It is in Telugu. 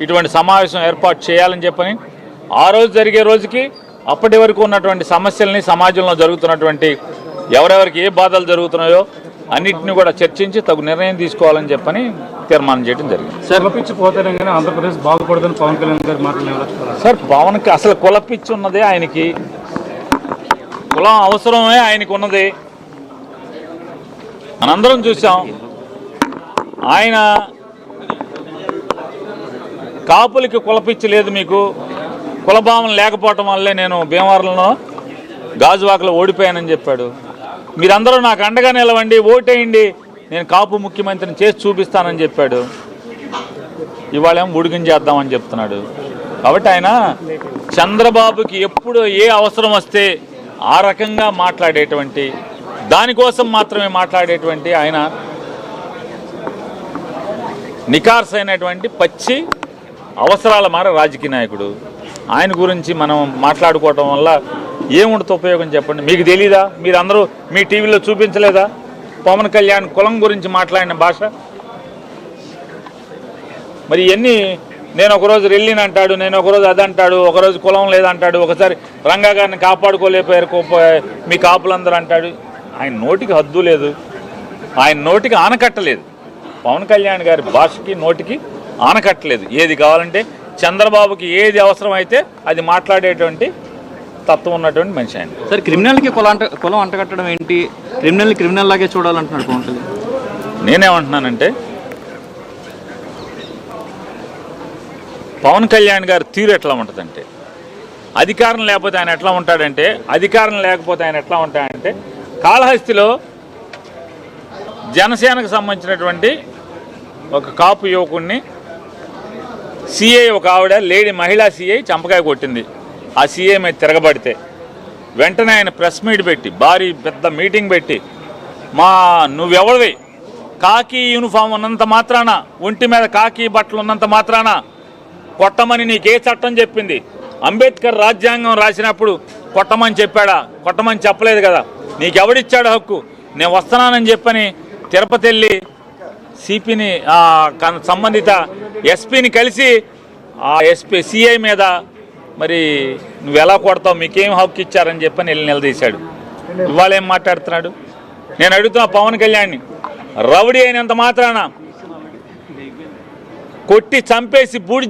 ఇటువంటి సమావేశం ఏర్పాటు చేయాలని చెప్పని ఆ రోజు జరిగే రోజుకి అప్పటి వరకు ఉన్నటువంటి సమస్యల్ని సమాజంలో జరుగుతున్నటువంటి ఎవరెవరికి ఏ బాధలు జరుగుతున్నాయో అన్నింటినీ కూడా చర్చించి తగు నిర్ణయం తీసుకోవాలని చెప్పని తీర్మానం చేయడం జరిగింది. ఆంధ్రప్రదేశ్ బాగుపడదని పవన్ కళ్యాణ్ గారు మాట్లాడారు సార్. పవన్కి అసలు కులపిచ్చి ఉన్నదే ఆయనకి, కులం అవసరమే ఆయనకు ఉన్నది. మనందరం చూసాం. ఆయన కాపులకి కులపిచ్చి లేదు, మీకు కులభావం లేకపోవటం వల్లే నేను భీమవరంలో గాజువాకలో ఓడిపోయానని చెప్పాడు. మీరందరూ నాకు అండగా నిలవండి, ఓటేయండి, నేను కాపు ముఖ్యమంత్రిని చేసి చూపిస్తానని చెప్పాడు. ఇవాళేమో ఉడిగించేద్దామని చెప్తున్నాడు. కాబట్టి ఆయన చంద్రబాబుకి ఎప్పుడు ఏ అవసరం వస్తే ఆ రకంగా మాట్లాడేటువంటి, దానికోసం మాత్రమే మాట్లాడేటువంటి ఆయన నికార్స్ అయినటువంటి పచ్చి అవసరాల మార రాజకీయ నాయకుడు. ఆయన గురించి మనం మాట్లాడుకోవటం వల్ల ఏముంటుంది ఉపయోగం చెప్పండి? మీకు తెలీదా? మీరు అందరూ మీ టీవీలో చూపించలేదా పవన్ కళ్యాణ్ కులం గురించి మాట్లాడిన భాష? మరి ఇవన్నీ నేను ఒకరోజు రెల్లిని అంటాడు, నేను ఒకరోజు అదంటాడు, ఒకరోజు కులం లేదంటాడు, ఒకసారి రంగా గారిని కాపాడుకోలేకపోయారు మీ కాపులందరూ అంటాడు. ఆయన నోటికి హద్దు లేదు, ఆయన నోటికి ఆనకట్టలేదు. పవన్ కళ్యాణ్ గారి భాషకి నోటికి ఆనకట్టలేదు. ఏది కావాలంటే చంద్రబాబుకి ఏది అవసరం అయితే అది మాట్లాడేటువంటి తత్వం ఉన్నటువంటి మనిషి ఆయన. సార్, క్రిమినల్కి కులం అంటగట్టడం ఏంటి? క్రిమినల్ని క్రిమినల్ లాగే చూడాలంటున్నాడు పవన్ కళ్యాణ్. నేనేమంటున్నానంటే పవన్ కళ్యాణ్ గారి తీరు ఎట్లా ఉంటుందంటే, అధికారం లేకపోతే ఆయన ఎట్లా ఉంటాడంటే, అధికారం లేకపోతే ఆయన ఎట్లా ఉంటాడంటే, కాళహస్తిలో జనసేనకు సంబంధించినటువంటి ఒక కాపు యువకుడిని సిఐ, ఒక ఆవిడ లేడీ మహిళా సిఐ చంపకాయ కొట్టింది. ఆ సిఐ మీద తిరగబడితే వెంటనే ఆయన ప్రెస్ మీట్ పెట్టి, భారీ పెద్ద మీటింగ్ పెట్టి, నువ్వెవరివి, కాకి యూనిఫామ్ ఉన్నంత మాత్రాన, ఒంటి మీద కాకి బట్టలు ఉన్నంత మాత్రాన కొట్టమని నీకే చట్టం చెప్పింది? అంబేద్కర్ రాజ్యాంగం రాసినప్పుడు కొట్టమని చెప్పాడా? కొట్టమని చెప్పలేదు కదా. నీకెవడిచ్చాడు హక్కు? నేను వస్తున్నానని చెప్పని తిరుపతి వెళ్ళి సిపిని సంబంధిత ఎస్పీని కలిసి ఆ ఎస్పీ సిఐ మీద మరి నువ్వు ఎలా కొడతావు, మీకేం హక్కు ఇచ్చారని చెప్పని వెళ్ళి నిలదీశాడు. ఇవాళ ఏం మాట్లాడుతున్నాడు? నేను అడుగుతున్నా పవన్ కళ్యాణ్ని, రౌడీ అయినంత మాత్రాన కొట్టి చంపేసి బూడి